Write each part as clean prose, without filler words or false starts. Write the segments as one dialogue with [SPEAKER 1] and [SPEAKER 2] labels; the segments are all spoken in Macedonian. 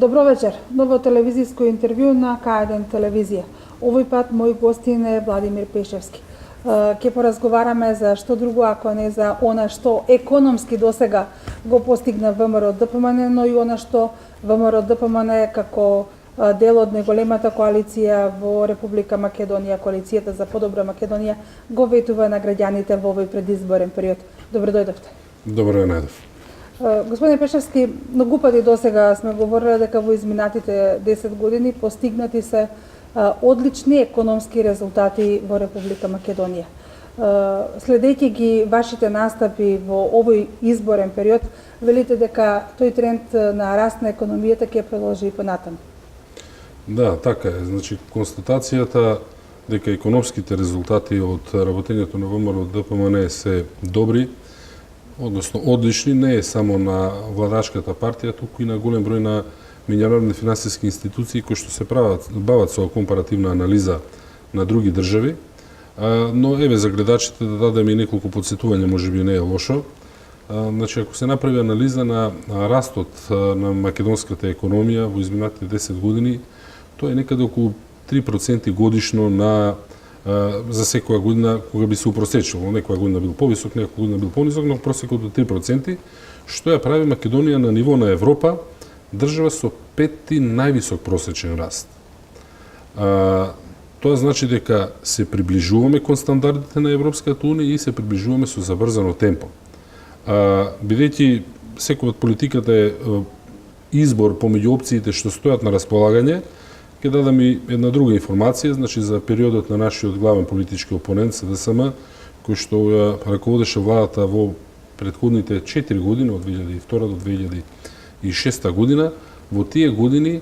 [SPEAKER 1] Добро вечер. Ново телевизиско интервју на К1 телевизија. Овој пат мој гостин е Владимир Пешевски. Ке поразговараме за што друго ако не за она што економски досега го постигна ВМРО ДПМН, но и она што ВМРО ДПМН како дел од неголемата коалиција во Република Македонија, коалицијата за подобра Македонија, го ветува на граѓаните во овој предизборен период. Добро дојдовте.
[SPEAKER 2] Добро најдов.
[SPEAKER 1] Господин Пешевски, многу пати досега сме говорили дека во изминатите 10 години постигнати се одлични економски резултати во Република Македонија. Следејќи ги вашите настапи во овој изборен период, велите дека тој тренд на раст на економијата ќе продолжи и понатаму.
[SPEAKER 2] Да, така е. Значи, констатацијата дека економските резултати од работењето на ВМРО ДПМН се добри, односно одлични, не е само на владачката партија, туку и на голем број на меѓународни финансиски институции кои што се бават со компаративна анализа на други држави. Но еве за гледачите да дадеме и неколку подсетувања, можеби не е лошо. Значи, ако се направи анализа на растот на македонската економија во изминатите 10 години, тоа е некаде околу 3% годишно за секоја година кога би се упросечило. Некоја година бил повисок, некоја година бил понисок, но просекот од 3%, што ја прави Македонија на ниво на Европа држава со петти највисок просечен раст. Тоа значи дека се приближуваме кон стандардите на Европската унија и се приближуваме со забрзано темпо. Бидејќи секој од политиката е избор помеѓу опциите што стојат на располагање, ќе дадам и една друга информација, значи за периодот на нашиот главен политички опонент СДСМ, кој што ја раководеше владата во претходните 4 години, од 2002 до 2006 година. Во тие години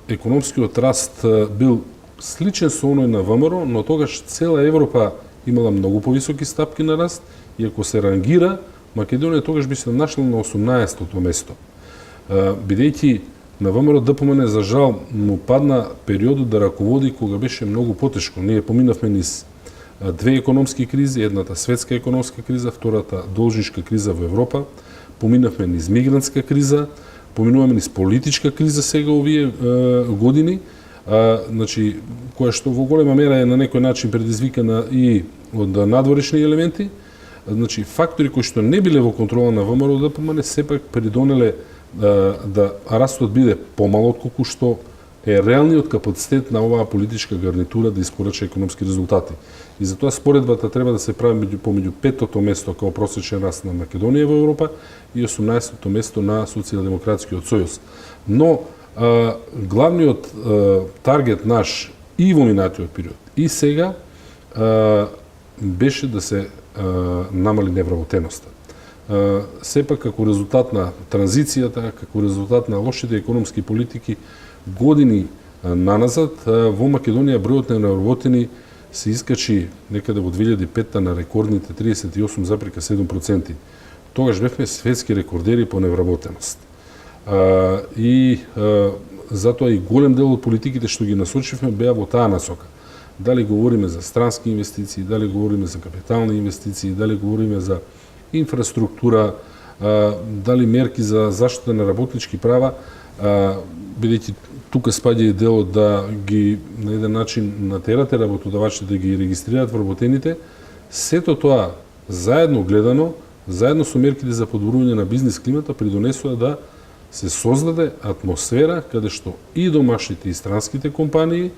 [SPEAKER 2] економскиот раст бил сличен со оној на ВМРО, но тогаш цела Европа имала многу повисоки стапки на раст и ако се рангира, Македонија тогаш би се нашла на 18-то место. Бидејќи на ВМРО ДПМН за жал му падна периодот да раководи кога беше многу потешко. Ние поминавме низ две економски кризи, едната светска економска криза, втората должничка криза во Европа, поминавме низ мигрантска криза, поминуваме низ политичка криза сега овие години, значи која што во голема мера е на некој начин предизвикана и од надворешни елементи. Значи фактори кои што не биле во контрола на ВМРО ДПМН сепак придонеле да растот биде помал отколку што е реалниот капацитет на оваа политичка гарнитура да испорача економски резултати. И затоа споредбата треба да се прави помеѓу 5-то место како просечен раст на Македонија во Европа и 18-то место на Социјалдемократскиот сојуз. Но главниот таргет наш и во минатиот период и сега беше да се намали невработеноста. Сепак како резултат на транзицијата, како резултат на лошите економски политики години наназад, во Македонија бројот на невработени се искачи некаде во 2005 на рекордните 38,7%. Тогаш бевме светски рекордери по невработеност. И затоа и голем дел од политиките што ги насочивме беа во таа насока. Дали говориме за странски инвестиции, дали говориме за капитални инвестиции, дали говориме за инфраструктура, дали мерки за заштита на работнички права, бидејќи тука спаѓа и делот да ги на еден начин натерате работодавачите да ги регистрираат вработените. Сето тоа заедно гледано, заедно со мерките за подобрување на бизнис климата придонесува да се создаде атмосфера каде што и домашните и странските компании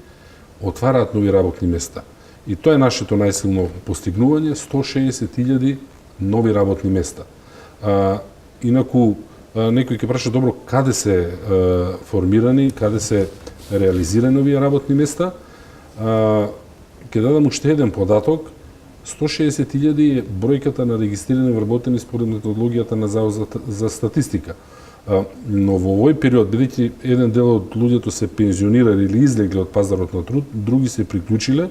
[SPEAKER 2] отвараат нови работни места. И тоа е нашето најсилно постигнување, 160.000 нови работни места. Инаку, некој ќе праша, добро, каде се формирани, каде се реализирани овие работни места? Ќе дадам уште еден податок. 160.000 е бројката на регистрирани вработени според методологијата на Завод за статистика. Но во овој период, бидејќи еден дел од луѓето се пензионирали или излегле од пазарот на труд, други се приклучиле,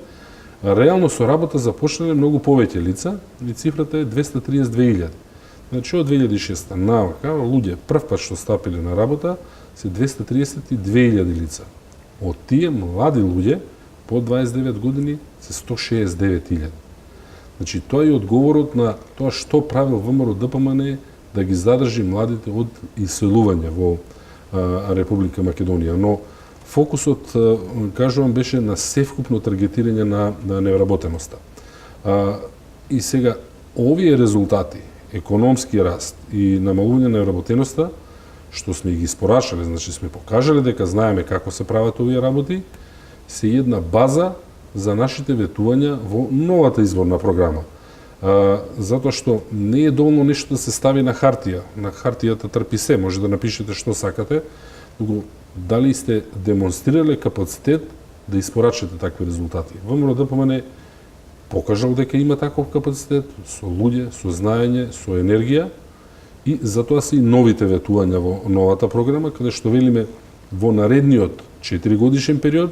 [SPEAKER 2] реално со работа започнале многу повеќе лица и цифрата е 232.000. Значи од 2006 навака луѓе прв пат што стапиле на работа се 232.000 лица. Од тие млади луѓе по 29 години се 169.000. Значи тоа е одговорот на тоа што правил ВМРО ДПМН да ги задржи младите од иселување во Република Македонија, но фокусот, кажувам, беше на севкупно таргетирање на невработеноста. И сега, овие резултати, економски раст и намалување на невработеноста, што сме ги испорачале, значи сме покажале дека знаеме како се прават овие работи, се една база за нашите ветувања во новата изборна програма. Затоа што не е доволно нешто да се стави на хартија. На хартијата трпи се, може да напишете што сакате, туку дали сте демонстрирале капацитет да испорачате такви резултати. ВМРО ДПМН покажал дека има таков капацитет, со луѓе, со знаење, со енергија, и затоа се и новите ветувања во новата програма, каде што велиме во наредниот 4 годишен период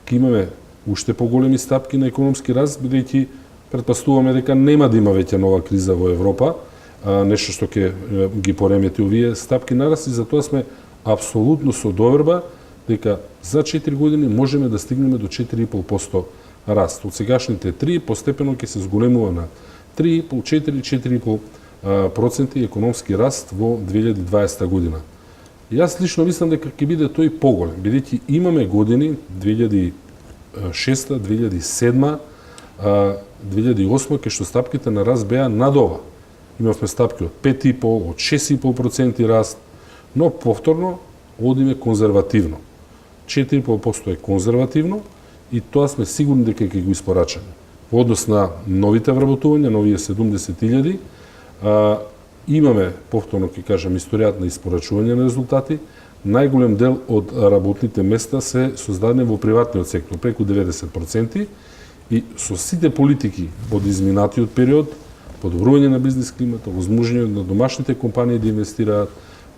[SPEAKER 2] ќе имаме уште поголеми стапки на економски раст, бидејќи претпоставуваме дека нема да има веќе нова криза во Европа, нешто што ќе ги поремети овие стапки на раст, и затоа сме апсолутно со доверба дека за 4 години можеме да стигнеме до 4,5% раст. Од сегашните 3 постепено ќе се зголемува на 3,5, 4,5% економски раст во 2020 година. Јас лично мислам дека ќе биде тој поголем, бидејќи имаме години 2006, 2007, 2008, кај што стапките на раст беа над ова. Имавме стапки од 5,5, од 6,5% раст, но повторно одиме конзервативно. 4,5% е конзервативно и тоа сме сигурни дека ќе го испорачаме. Во однос на новите вработувања, новие 70.000, имаме, повторно ќе кажам, историјат на испорачување на резултати. Најголем дел од работните места се создадени во приватниот сектор, преку 90%, и со сите политики од изминатиот период, подобрување на бизнис климата, возможување на домашните компании да инвестираат,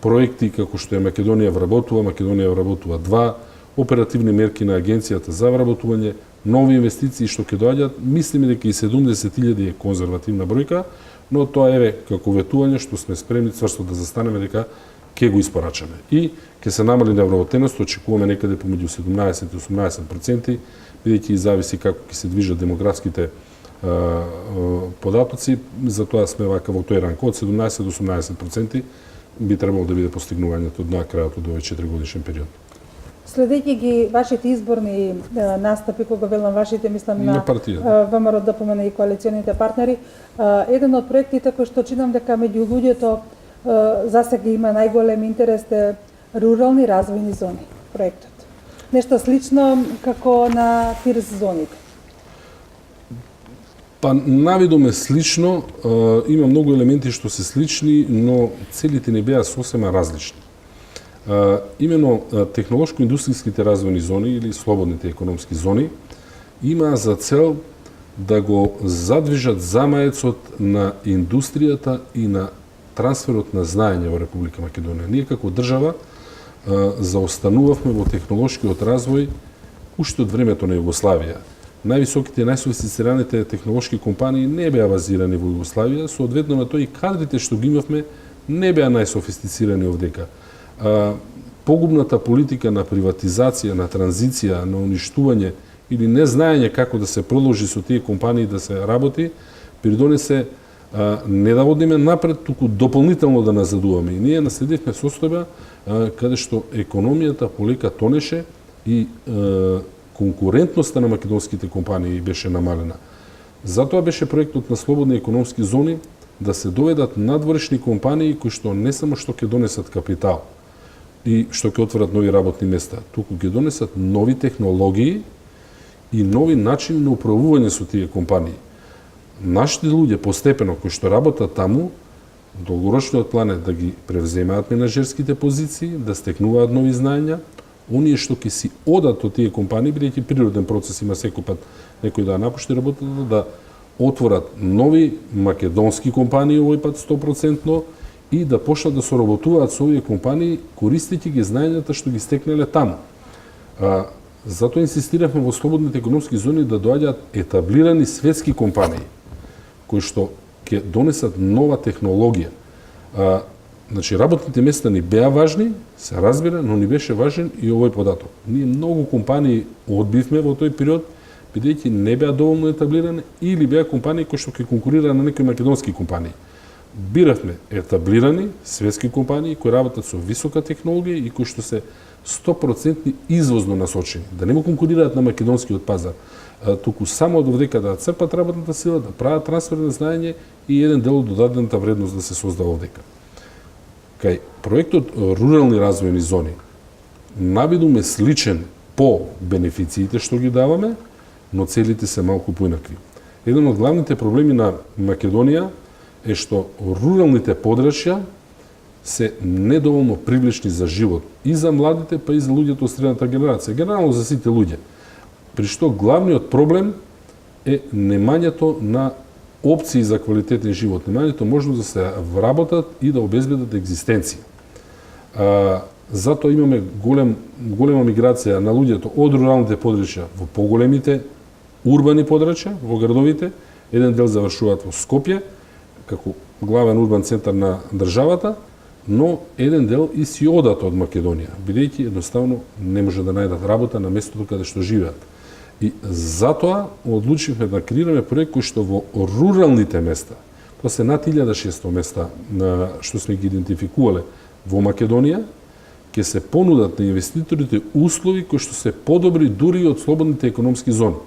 [SPEAKER 2] проекти како што е Македонија вработува, Македонија вработува 2, оперативни мерки на Агенцијата за вработување, нови инвестиции што ќе доаѓаат, мислиме дека и 70.000 е конзервативна бројка, но тоа е како ветување што сме спремни цврсто да застанеме дека ќе го испорачаме. И ќе се намали невработеност, очекуваме некаде помеѓу 17 и 18%, бидејќи и зависи како ќе се движат демографските податоци, затоа сме вака во тој ранг. Од 17 до 18% би требало да биде постигнувањето на крајот од овој 4 годишен период.
[SPEAKER 1] Следејќи ги вашите изборни настапи, кога велам вашите, мислам на ВМРО ДПМН и коалиционите партнери, еден од проектите кој што чинам дека меѓу луѓето засега има најголем интерес е рурални развојни зони, проектот. Нешто слично како на ТИРС зоните.
[SPEAKER 2] Па навидоме слично, има многу елементи што се слични, но целите не беа сосема различни. Имено технолошко-индустријските развојни зони или слободните економски зони има за цел да го задвижат замаецот на индустријата и на трансферот на знаење во Република Македонија. Ние како држава заостанувавме во технолошкиот развој уште од времето на Југославија. Највисоките и најсофистицираните технолошки компании не беа базирани во Југославија, соодветно на тој и кадрите што ги имавме не беа најсофистицирани овдека. Погубната политика на приватизација, на транзиција, на уништување или незнаење како да се продолжи со тие компании да се работи, придонесе не да одиме напред, туку дополнително да назадуваме. И ние наследивме состојба каде што економијата полека тонеше и конкурентноста на македонските компании беше намалена. Затоа беше проектот на слободни економски зони да се доведат надворешни компании кои што не само што ќе донесат капитал и што ќе отворат нови работни места, туку ќе донесат нови технологии и нови начини на управување со тие компании. Нашите луѓе постепено кои што работат таму, долгорочниот план е да ги превземаат менаџерските позиции, да стекнуваат нови знаења, оние што ќе си одат од тие компании, бидејќи природен процес има секој пат некој да напушти работата, да отворат нови македонски компании овој пат 100% и да почнат да соработуваат со овие компании користејќи ги знаењата што ги стекнале таму. Затоа инсистиравме во слободните економски зони да доаѓаат етаблирани светски компании кои што ќе донесат нова технологија. Значи, работните места ни беа важни, се разбира, но ни беше важен и овој податок. Ние многу компании одбивме во тој период, бидејќи не беа доволно етаблирани или беа компании кои што ќе конкурира на некои македонски компании. биравме етаблирани светски компании кои работат со висока технологија и кои што се 100% извозно насочени, да не му конкурираат на македонскиот пазар, туку само од овдека да црпат работната сила, да прават трансфер на знаење и еден дел од додадената вредност да се создава овдека. Кај проектот Рурални развојни зони навидум е сличен по бенефициите што ги даваме, но целите се малку поинакви. Еден од главните проблеми на Македонија е што руралните подрачја се недоволно привлечни за живот и за младите, па и за луѓето од средната генерација, генерално за сите луѓе. При што главниот проблем е немањето на опции за квалитетен живот, немањето можност да се вработат и да обезбедат екзистенција. Затоа имаме голема миграција на луѓето од руралните подрачја во поголемите урбани подрачја, во градовите, еден дел завршуваат во Скопје, како главен урбан центар на државата, но еден дел и си одат од Македонија, бидејќи едноставно не може да најдат работа на местото каде што живеат. И затоа одлучивме да креираме проект кој што во руралните места, тоа се над 1600 места што сме ги идентификувале во Македонија, ќе се понудат на инвеститорите услови кои што се подобри дури од слободните економски зони.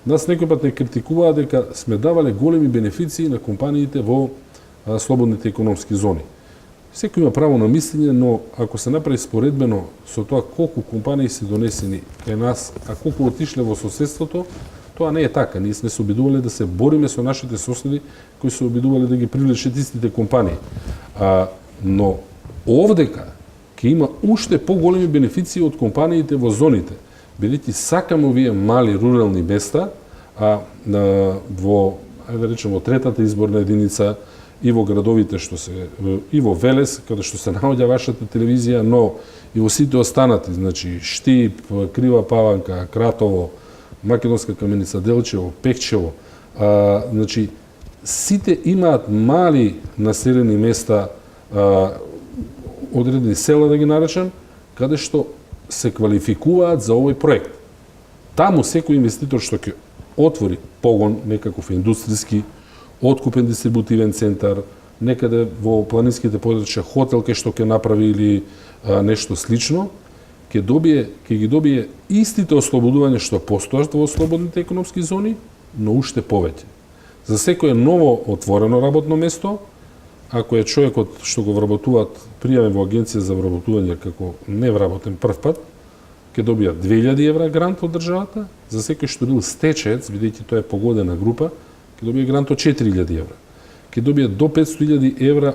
[SPEAKER 2] Нас некој пат не критикуваа дека сме давале големи бенефиции на компаниите во слободните економски зони. Секој има право на мислење, но ако се направи споредбено со тоа колку компании се донесени кај нас, а колку отишле во соседството, тоа не е така. Ние сме се обидувале да се бориме со нашите соседи кои се обидувале да ги привлечат истите компании. Но овдека ќе има уште поголеми бенефиции од компаниите во зоните, бидејќи сакаме овие мали рурални места, во, ајде да речеме, третата изборна единица и во градовите што се и во Велес, каде што се наоѓа вашата телевизија, но и во сите останати, значи Штип, Крива Паванка, Кратово, Македонска Каменица, Делчево, Пекчево, значи сите имаат мали населени места, одредени села да ги наречам, каде што се квалификуваат за овој проект. Таму секој инвеститор што ќе отвори погон, некаков индустријски, откупен дистрибутивен центар, некаде во планинските подрачја хотел кај што ќе направи или нешто слично, ќе ги добие истите ослободувања што постојат во слободните економски зони, но уште повеќе. За секое ново отворено работно место, ако е човекот што го вработуваат пријавен во агенција за вработување како невработен прв пат, ќе добија 2000 евра грант од државата, за секој што бил стечаец, бидејќи тоа е погодена група, ќе добија грант од 4000 евра. Ќе добија до 500.000 евра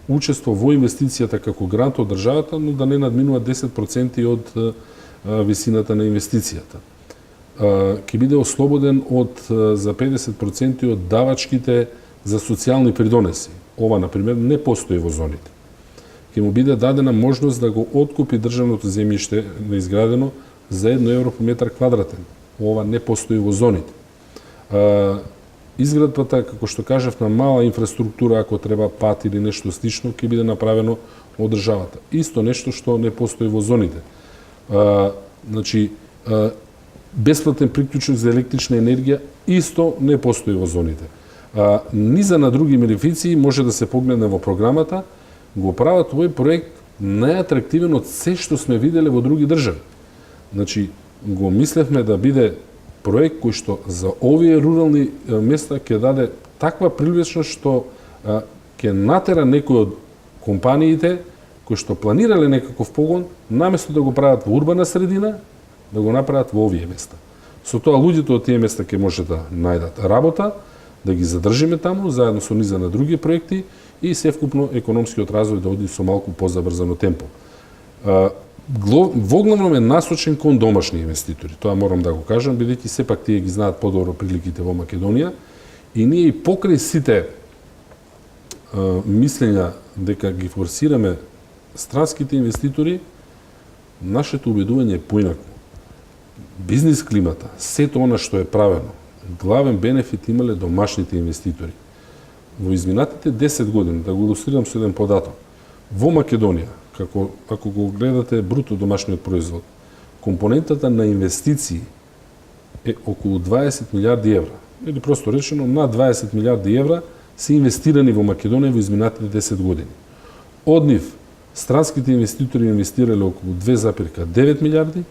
[SPEAKER 2] учество во инвестицијата како грант од државата, но да не надминува 10% од висината на инвестицијата. Ќе биде ослободен за 50% од давачките за социјални придонеси. Ова, например, не постои во зоните. Ќе му биде дадена можност да го откупи државното земјиште неизградено за 1 евро по метар квадратен. Ова не постои во зоните. Изградбата, како што кажав, на мала инфраструктура, ако треба пат или нешто слично, ќе биде направено од државата. Исто нешто што не постои во зоните. Значи, бесплатен приклучок за електрична енергија исто не постои во зоните. Низа на други бенефиции може да се погледне во програмата, го прават овој проект најатрактивен од се што сме виделе во други држави. Значи, го мислевме да биде проект кој што за овие рурални места ќе даде таква привлечност што ќе натера некој од компаниите кои што планирале некаков погон, наместо да го прават во урбана средина, да го направат во овие места. Со тоа луѓето од тие места ќе може да најдат работа, да ги задржиме таму, заедно со низа на други проекти и севкупно економскиот развој да оди со малку позабрзано темпо. Воглавно е насочен кон домашни инвеститори. Тоа морам да го кажам, бидејќи сепак тие ги знаат подобро приликите во Македонија и ние и покрај сите мислења дека ги форсираме странските инвеститори, нашето убедување е поинако. Бизнис климата, сето она што е правено, главен бенефит имале домашните инвеститори. Во изминатите 10 години, да го илустрирам со еден податок, во Македонија, ако го гледате бруто домашниот производ, компонентата на инвестиции е околу 20 милиарди евра. Или просто речено, над 20 милиарди евра се инвестирани во Македонија во изминатите 10 години. Од нив, странските инвеститори инвестирале околу 2,9 милиарди,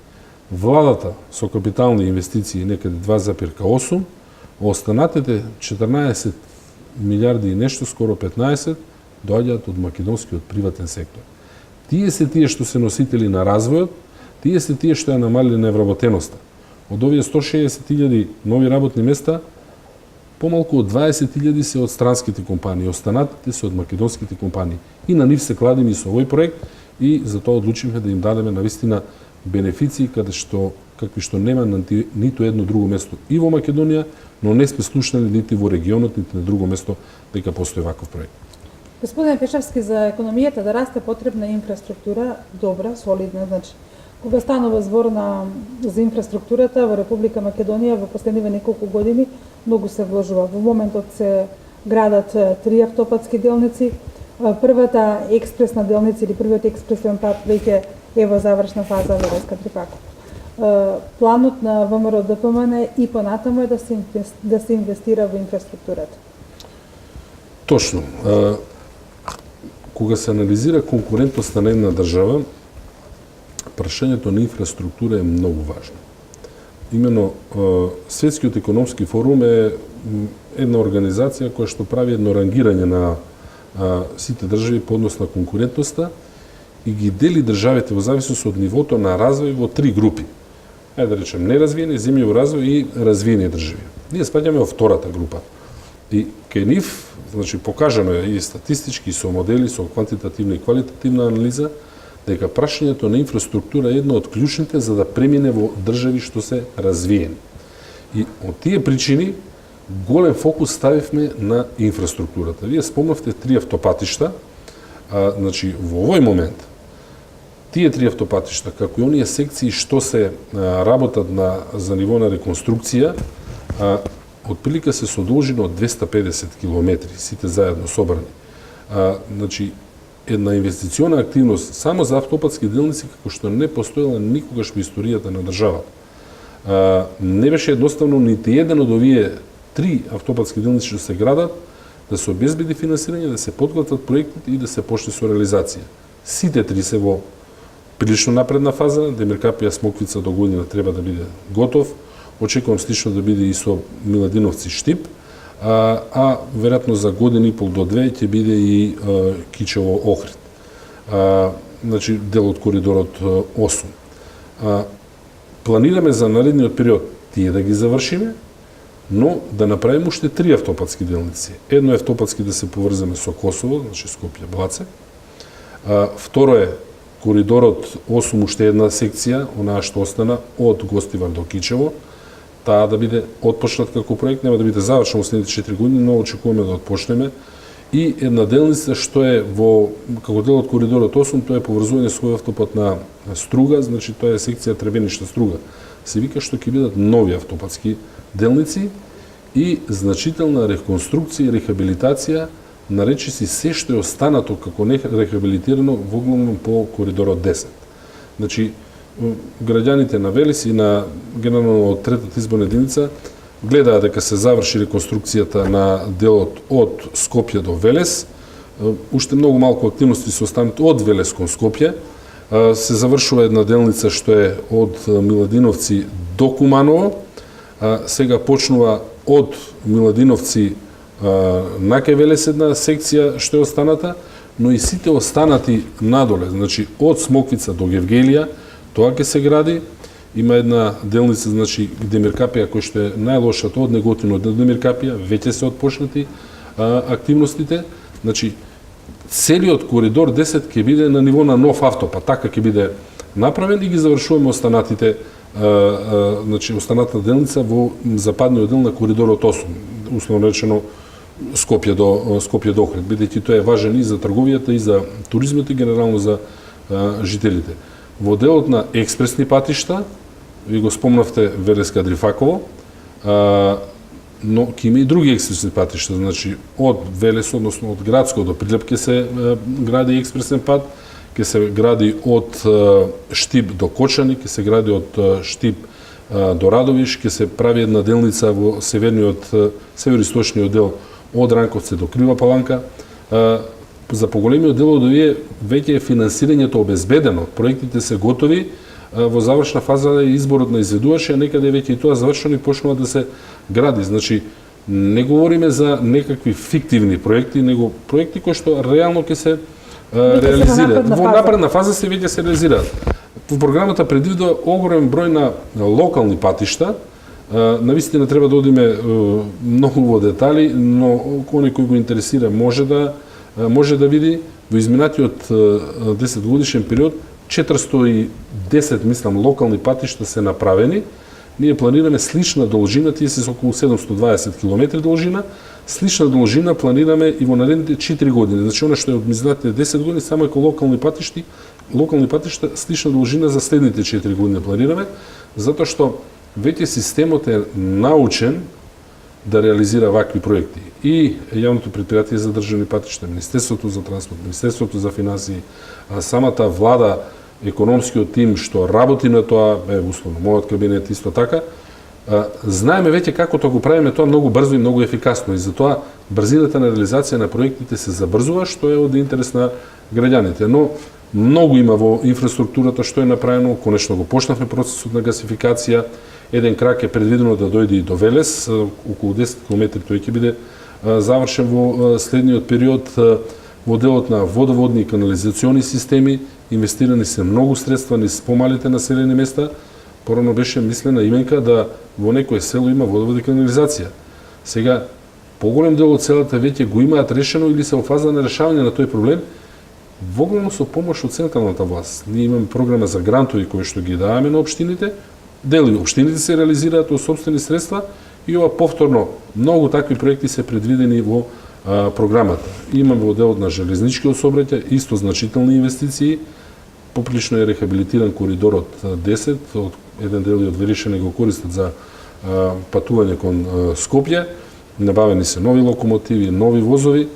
[SPEAKER 2] владата со капитални инвестиции некаде 2,8, останатите 14 милиарди и нешто, скоро 15, доаѓаат од македонскиот приватен сектор. Тие се тие што се носители на развојот, тие се тие што ја намалиле невработеноста. Од овие 160.000 нови работни места, помалку од 20.000 се од странските компании, останатите се од македонските компании. И на нив се кладиме и со овој проект и затоа одлучивме да им дадеме навистина бенефиции какви што нема на ниту едно друго место и во Македонија, но не сме слушнали нити во регионот, нити на друго место дека постои ваков проект.
[SPEAKER 1] Господине Пешевски, за економијата да расте потребна инфраструктура, добра, солидна, значи. Кога станува збор за инфраструктурата во Република Македонија во последниве неколку години многу се вложува. Во моментот се градат 3 автопатски делници. Првата експресна делница или првиот експресен пат веќе е во завршна фаза во Велеска-Трипаков. Планот на ВМРО ДПМН и понатаму е да се инвестира во инфраструктурата.
[SPEAKER 2] Точно. Кога се анализира конкурентноста на една држава, прашањето на инфраструктура е многу важно. Имено, Светскиот економски форум е една организација која што прави едно рангирање на сите држави по однос на конкурентноста и ги дели државите во зависност од нивото на развој во 3 групи. Ајде да речем неразвиени, земји во развој и развиени држави. Ние спаѓаме во втората група. И кај нив, значи покажано е и статистички, и со модели, со квантитативна и квалитативна анализа, дека прашањето на инфраструктура е едно од клучните за да премине во држави што се развиени. И од тие причини голем фокус ставивме на инфраструктурата. Вие спомнавте 3 автопатишта, значи во овој момент тие 3 автопатишта, како и оние секции што се работат за ниво на реконструкција, отприлика се содржина од 250 километри, сите заедно собрани. Значи, една инвестициона активност само за автопатски делници како што не постоела никогаш во историјата на државата. Не беше едноставно нити еден од овие 3 автопатски делници што се градат да се обезбеди финансирање, да се подготват проектите и да се почне со реализација. Сите 3 се во прилично напредна фаза, Демиркапија Смоквица до година треба да биде готов. Очекувам слично да биде и со Миладиновци Штип, веројатно за година и пол до 2 ќе биде и Кичево Охрид. Значи дел од коридорот 8. Планираме за наредниот период тие да ги завршиме, но да направиме уште 3 автопатски делници. Едно е автопатски да се поврземе со Косово, значи Скопје Блаце. Второ е коридорот 8 уште една секција, онаа што остана од Гостивар до Кичево, таа да биде отпочнат како проект, нема да биде завршен во следните 4 години, но очекуваме да отпочнеме. И една делница што е како дел од коридорот 8, тоа е поврзување со автопат на Струга, значи тоа е секција Требеништа Струга. Се вика што ќе бидат нови автопатски делници и значителна реконструкција и рехабилитација на речиси се што е останато како не рехабилитирано воглавно по коридорот 10. Значи, граѓаните на Велес и на генерално од третата изборна единица гледаа дека се заврши реконструкцијата на делот од Скопје до Велес. Уште многу малку активности се останат од Велес кон Скопје. Се завршува една делница што е од Миладиновци до Куманово. Сега почнува од Миладиновци на кај Велес една секција што е останата, но и сите останати надоле, значи од Смоквица до Гевгелија, тоа ќе се гради. Има една делница, значи Демиркапија, која што е најлошата од Неготино до Демиркапија, веќе се отпочнати активностите. Значи, целиот коридор 10 ќе биде на ниво на нов автопат, така ќе биде направен и ги завршуваме останатите, значи останата делница во западниот дел на коридорот 8, условно речено Скопје до Охрид, бидејќи тоа е важен и за трговијата и за туризмот и генерално за жителите. Во делот на експресни патишта, ви го спомнавте Велеска Дрифаково, но ќе има и други експресни патишта, значи од Велес, односно од Градско до Прилеп ќе се гради експресен пат, ќе се гради од Штип до Кочани, ќе се гради од Штип до Радовиш, ќе се прави една делница во североисточниот дел од Ранковци до Крива Паланка. За поголемиот дел од овие веќе е финансирањето обезбедено, проектите се готови, во завршна фаза е изборот на изведувачи, а некаде веќе и тоа завршено и почнува да се гради. Значи, не говориме за некакви фиктивни проекти, него проекти кои што реално ќе се реализираат. Во напредна фаза се веќе се реализираат. Во програмата предвидува огромен број на локални патишта. Навистина треба да одиме многу во детали, но кој кој го интересира може да види во изминатиот 10 годишен период 410, мислам, локални патишта се направени. Ние планираме слична должина, тие се околу 720 км должина, слична должина планираме и во наредните 4 години. Значи, она што е од изминатите 10 години, само како локални патишта, слична должина за следните 4 години планираме, затоа што веќе системот е научен да реализира вакви проекти. И јавното претпријатие за државни патишта, Министерството за транспорт, Министерството за финансии, самата влада, економскиот тим што работи на тоа, условно, мојот кабинет исто така, знаеме веќе како тоа го правиме тоа многу брзо и многу ефикасно и затоа брзината на реализација на проектите се забрзува, што е од интерес на граѓаните. Но многу има во инфраструктурата што е направено, конечно го почнавме процесот на гасификација. Еден крак е предвидено да дојде и до Велес, околу 10 км тој ќе биде завршен во следниот период. Во делот на водоводни и канализациони системи инвестирани се многу средства низ помалите населени места. Порано беше мислена именка да во некое село има водовод и канализација. Сега, поголем дел од селата веќе го имаат решено или се во фаза на решавање на тој проблем, воглавно со помош од централната власт. Ние имаме програма за грантови кои што ги даваме на општините, дели општините се реализираат од сопствени средства и ова повторно многу такви проекти се предвидени во програмата. Имаме во делот на железничкиот сообраќај исто значителни инвестиции, поприлично е рехабилитиран коридорот 10, од еден дел и од Веришене го користат за патување кон Скопје, набавени се нови локомотиви, нови возови,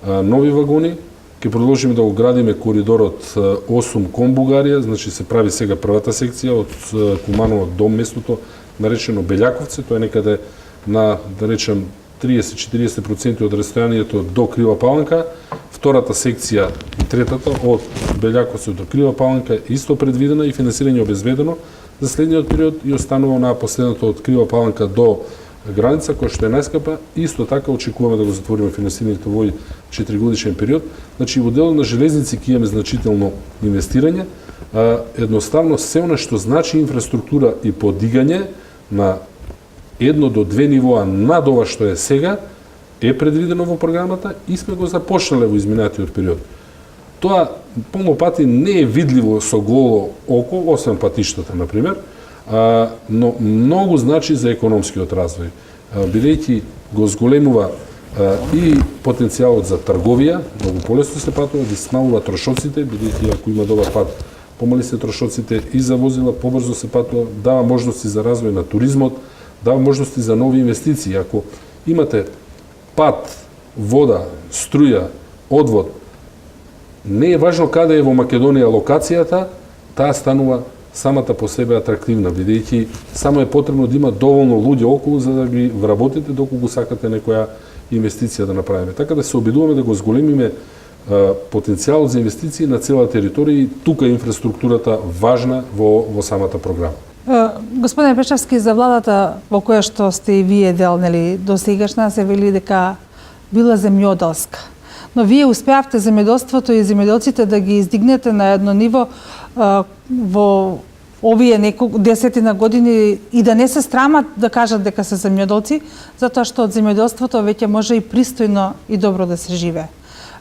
[SPEAKER 2] нови вагони. Ќе продолжиме да го градиме коридорот 8 кон Бугарија, значи се прави сега првата секција од Куманово до местото наречено Белјаковци, тоа е некаде на, да речем, 30-40% од растојанието до Крива Паланка. Втората секција и третата од Белјаковци до Крива Паланка е исто предвидена и финансирање обезбедено за следниот период и останува на последното од Крива Паланка до граница, која што е најскапа, исто така очекуваме да го затвориме финансирањето во 4 годишен период. Значи, во делот на железници ќе имаме значително инвестирање. Едноставно, се она што значи инфраструктура и подигање на 1 до 2 нивоа над ова што е сега, е предвидено во програмата и сме го започнале во изминатиот период. Тоа полно пати не е видливо со голо око, освен патиштата, например, но многу значи за економскиот развој, бидејќи го зголемува и потенцијалот за трговија, многу полесно се патува, да смалува трошоците, бидејќи ако има добар пат, помали се трошоците и за возила, побрзо се патува, дава можности за развој на туризмот, дава можности за нови инвестиции. Ако имате пат, вода, струја, одвод, не е важно каде е во Македонија локацијата, таа станува самата по себе атрактивна, бидејќи само е потребно да има доволно луѓе околу за да ги вработите доколку сакате некоја инвестиција да направиме. Така да се обидуваме да го зголемиме потенцијалот за инвестиции на цела територија и тука инфраструктурата важна во самата програма.
[SPEAKER 1] Господине Пешевски, за владата во која што сте и вие дел, нели, досегашна се вели дека била земјоделска. Но вие успеавте земјоделството и земјоделците да ги издигнете на едно ниво во овие неколку десетина години и да не се срамат да кажат дека се земјоделци, затоа што од земјоделството веќе може и пристојно и добро да се живее.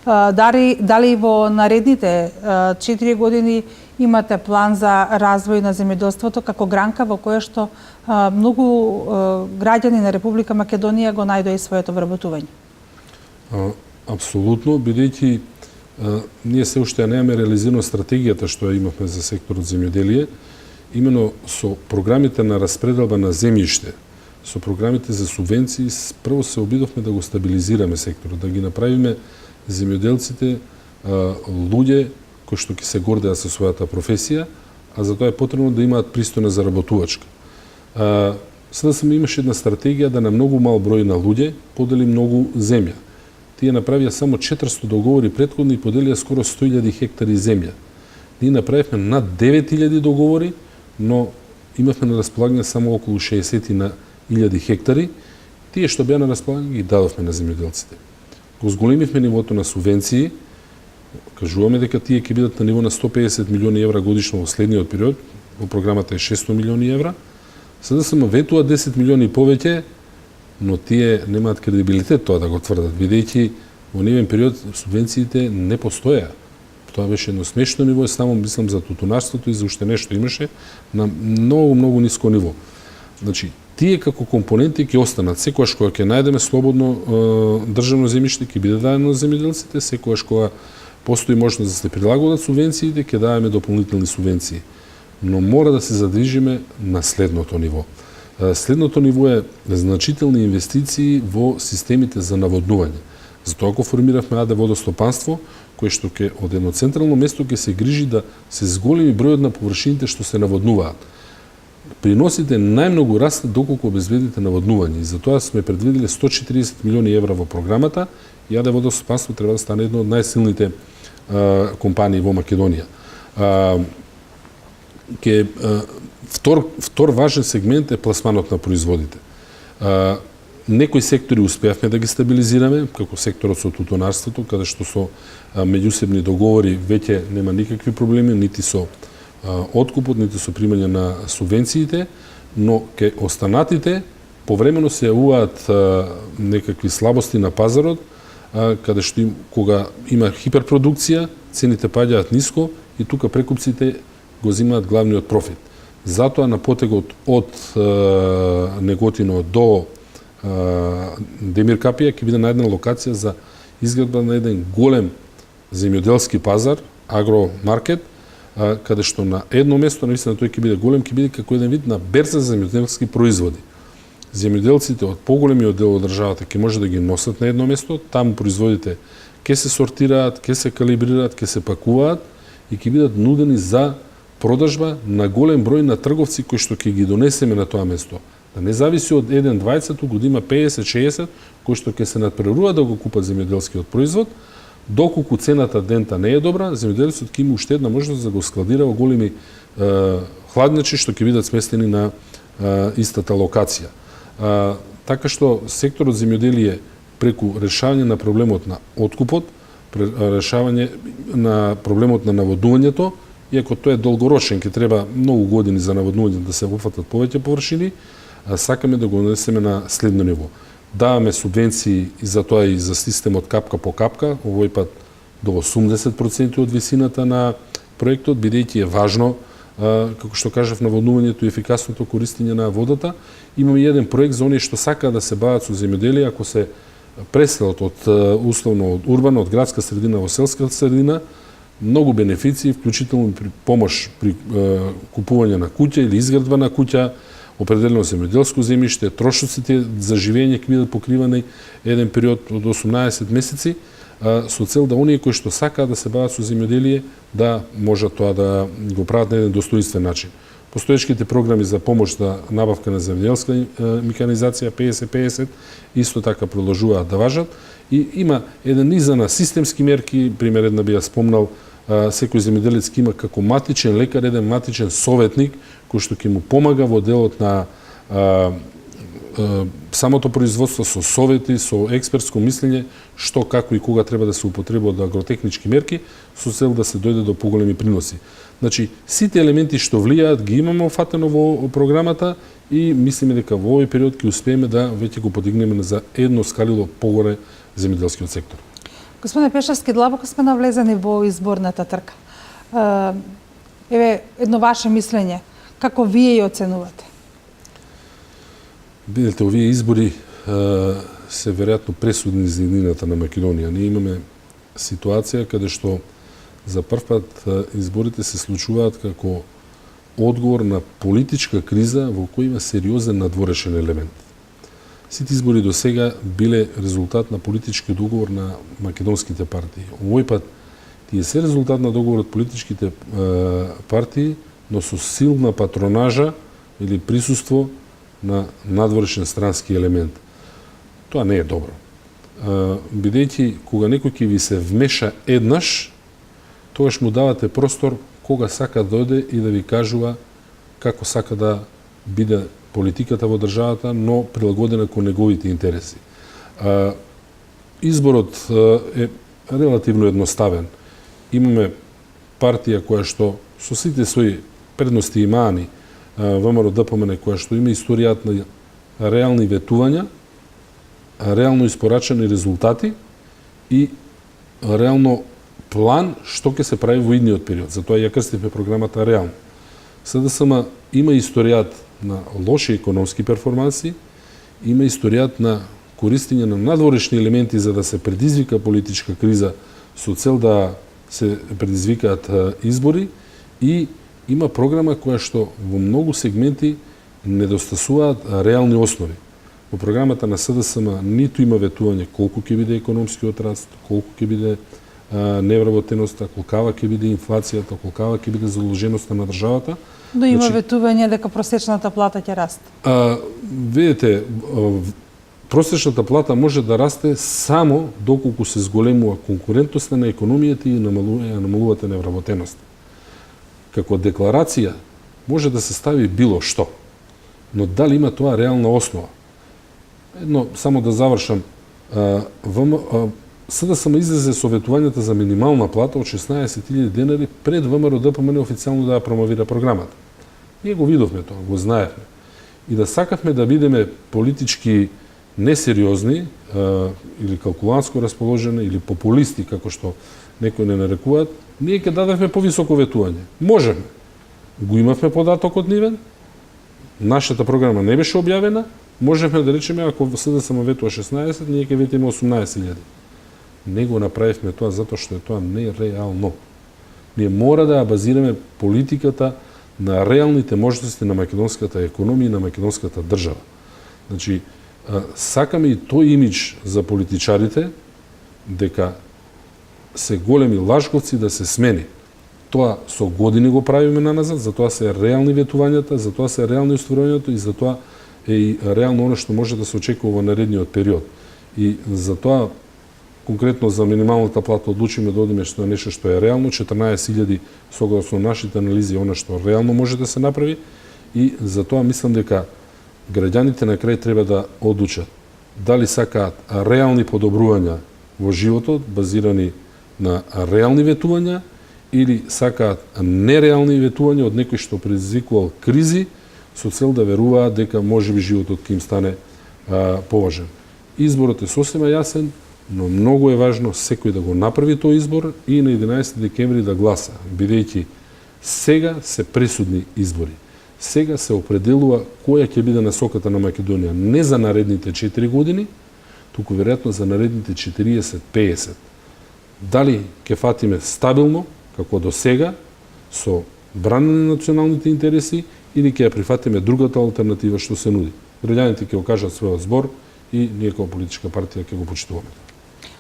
[SPEAKER 1] Дали во наредните 4 години имате план за развој на земјоделството како гранка во која што многу граѓани на Република Македонија го најдоа и своето вработување?
[SPEAKER 2] Апсолутно, бидејќи ние се уште немаме реализирано стратегијата што ја имавме за секторот земјоделие, имено со програмите на распределба на земјиште, со програмите за субвенции, прво се обидовме да го стабилизираме секторот, да ги направиме земјоделците луѓе кои што ќе се гордеат со својата професија, а за тоа е потребно да имаат пристојна заработувачка. Сега имаше една стратегија да на многу мал број на луѓе подели многу земја. тие направија само 400 договори претходни и поделија скоро 100.000 хектари земја. Ние направивме над 9.000 договори, но имавме на располагање само околу 60.000 хектари. Тие што беа на располагање ги дадовме на земјоделците. Го зголемивме нивото на субвенции, кажуваме дека тие ќе бидат на ниво на 150 милиони евра годишно во следниот период, во програмата е 600 милиони евра. СДСМ ветува 10 милиони повеќе, но тие немаат кредибилитет тоа да го тврдат, бидејќи во нивен период субвенциите не постоеа. Тоа беше едно смешно ниво, само мислам за тутунарството и за уште нешто имаше на многу ниско ниво. Значи, тие како компоненти ќе останат. Секогаш кога ќе најдеме слободно државно земјиште, ќе биде дадено на земјоделците, секогаш кога постои можност да се прилагодат субвенциите, ќе даваме дополнителни субвенции. Но мора да се задвижиме на следното ниво. Следното ниво е значителни инвестиции во системите за наводнување. Затоа го формиравме АД водостопанство, кое што ќе од едно централно место ќе се грижи да се зголеми бројот на површините што се наводнуваат. Приносите најмногу растат доколку обезбедите наводнување и затоа сме предвидели 140 милиони евра во програмата и АД водостопанство треба да стане едно од најсилните компании во Македонија. Втор важен сегмент е пласманот на производите. Некои сектори успеавме да ги стабилизираме, како секторот со тутунарството, каде што со меѓусебни договори веќе нема никакви проблеми, нити со откупот, нити со примање на субвенциите, но ке останатите повремено се јавуваат некакви слабости на пазарот, каде што кога има хиперпродукција, цените паѓаат ниско и тука прекупците го земаат главниот профит. Затоа на потегот од Неготино до Демир Капија ќе биде најдена локација за изградба на еден голем земјоделски пазар, агромаркет, каде што на едно место, навистина тој ќе биде голем, ќе биде како еден вид на берза за земјоделски производи. Земјоделците од поголемиот дел од државата ќе може да ги носат на едно место, таму производите ќе се сортираат, ќе се калибрираат, ќе се пакуваат и ќе бидат нудени за продажба на голем број на трговци кои што ќе ги донесеме на тоа место. Да не зависи од 1-20, туку да има 50-60 кои што ќе се надпреруваат да го купат земјоделскиот производ, доколку цената дента не е добра, земјоделецот ќе има уште една можност да го складира во големи хладњачи што ќе бидат сместени на истата локација. Така што секторот земјоделие преку решавање на проблемот на откупот, решавање на проблемот на наводнувањето, иако тоа е долгорочен, ќе треба многу години за наводнување да се опфатат повеќе површини, сакаме да го несеме на следно ниво. Даваме субвенции и за тоа и за системот капка по капка, овој пат до 80% од висината на проектот, бидејќи е важно, како што кажав, наводнувањето и ефикасното користење на водата. Имаме еден проект за оние што сакаат да се бават со земјоделие, ако се преселат од условно од урбана, од градска средина во селска средина, многу бенефиции, вклучително при помош при купување на куќа или изградба на куќа, определено земјоделско земјиште, трошоците за живење ќе бидат покривани еден период од 18 месеци, со цел да оние кои што сакаат да се бават со земјоделие да можат тоа да го прават на еден достоинствен начин. Постоечките програми за помош за набавка на земјоделска механизација 50-50 исто така продолжуваат да важат и има еден низа на системски мерки, пример една би ја спомнал, секој земјоделец ќе има како матичен лекар еден матичен советник кој што ќе му помага во делот на самото производство со совети, со експертско мислење, што, како и кога треба да се употребуваат агротехнички мерки, со цел да се дојде до поголеми приноси. Значи, сите елементи што влијаат ги имаме офатено во програмата и мислиме дека во овој период ќе успееме да веќе го подигнеме за едно скалило погоре земјоделскиот сектор.
[SPEAKER 1] Господине Пешевски, длабоко сме навлезени во изборната трка. Еве едно ваше мислење, како вие ја оценувате?
[SPEAKER 2] Видете, овие избори се веројатно пресудни за еднината на Македонија. Ние имаме ситуација каде што за прв пат изборите се случуваат како одговор на политичка криза во која има сериозен надворешен елемент. Сите избори до сега биле резултат на политички договор на македонските партии. Овој пат тие се резултат на договор од политичките партии, но со силна патронажа или присуство на надворешен странски елемент. Тоа не е добро. бидејќи кога некој ќе ви се вмеша еднаш, тогаш му давате простор кога сака да дојде и да ви кажува како сака да биде политиката во државата, но прилагодена кон неговите интереси. Изборот е релативно едноставен. Имаме партија која што со сите своји предности и мани, ВМРО ДПМН, која што има историјат на реални ветувања, реално испорачани резултати и реално план што ќе се прави во идниот период. Затоа ја крстивме програмата реално. СДСМ има историјат на лоши економски перформанси, има историјат на користење на надворешни елементи за да се предизвика политичка криза со цел да се предизвикаат избори и има програма која што во многу сегменти недостасуваат реални основи. Во програмата на СДСМ ниту има ветување колку ќе биде економскиот раст, колку ќе биде невработеноста, колкава ќе биде инфлацијата, колкава ќе биде задолженоста на државата.
[SPEAKER 1] Но има ветување дека просечната плата ќе расте.
[SPEAKER 2] Видите, просечната плата може да расте само доколку се зголемува конкурентноста на економијата и намалувате невработеноста. Како декларација може да се стави било што, но дали има тоа реална основа? Едно, само да завршам, СДСМ излезе со ветувањата за минимална плата од 16.000 денари пред ВМРО ДПМН официјално да ја промовира програмата. Ние го видовме тоа, го знаевме. И да сакавме да бидеме политички несериозни или калкуланско расположени или популисти, како што некои не нарекуваат, ние ќе дадевме повисоко ветување. Можеме. Го имавме податокот нивен, нашата програма не беше објавена, можевме да речеме ако СДСМ ветува 16, ние ќе ветиме 18.000. Не го направивме тоа затоа што е тоа нереално. Ние мора да ја базираме политиката на реалните можности на македонската економија и на македонската држава. Значи, сакаме и тој имидж за политичарите дека се големи лажговци да се смени. Тоа со години го правиме наназад, затоа се реални ветувањата, затоа се реални остварувањето и затоа е и реално оно што може да се очекува во наредниот период. И затоа конкретно за минималната плата одлучиме да одиме што е нешто што е реално, 14.000 согласно нашите анализи она што реално може да се направи и затоа мислам дека граѓаните на крај треба да одлучат дали сакаат реални подобрувања во животот базирани на реални ветувања или сакаат нереални ветувања од некој што предизвикувал кризи со цел да веруваат дека можеби животот ќе им стане поважен. Изборот е сосема јасен, но многу е важно секој да го направи тој избор и на 11 декември да гласа, бидејќи сега се пресудни избори. Сега се определува која ќе биде насоката на Македонија не за наредните 4 години, туку веројатно за наредните 40-50. Дали ќе фатиме стабилно, како до сега, со бранење на националните интереси, или ќе ја прифатиме другата алтернатива што се нуди. Граѓаните ќе го кажат својот збор и ние како политичка партија ќе го почитуваме.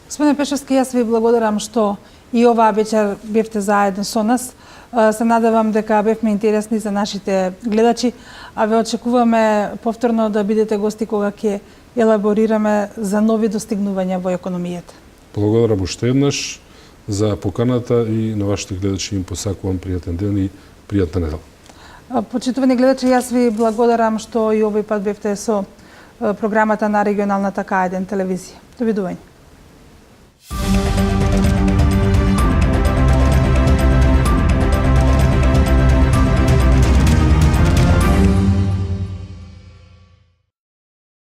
[SPEAKER 1] Господине Пешевски, јас ви благодарам што и оваа вечер бевте заедно со нас. Се надевам дека бевме интересни за нашите гледачи, а ве очекуваме повторно да бидете гости кога ќе елаборираме за нови достигнувања во економијата.
[SPEAKER 2] Благодарам уште еднаш за поканата и на вашите гледачи им посакувам пријатен ден и пријатна недела.
[SPEAKER 1] Почитувани гледачи, јас ви благодарам што и овој пат бевте со програмата на регионалната К1 телевизија. Довидување.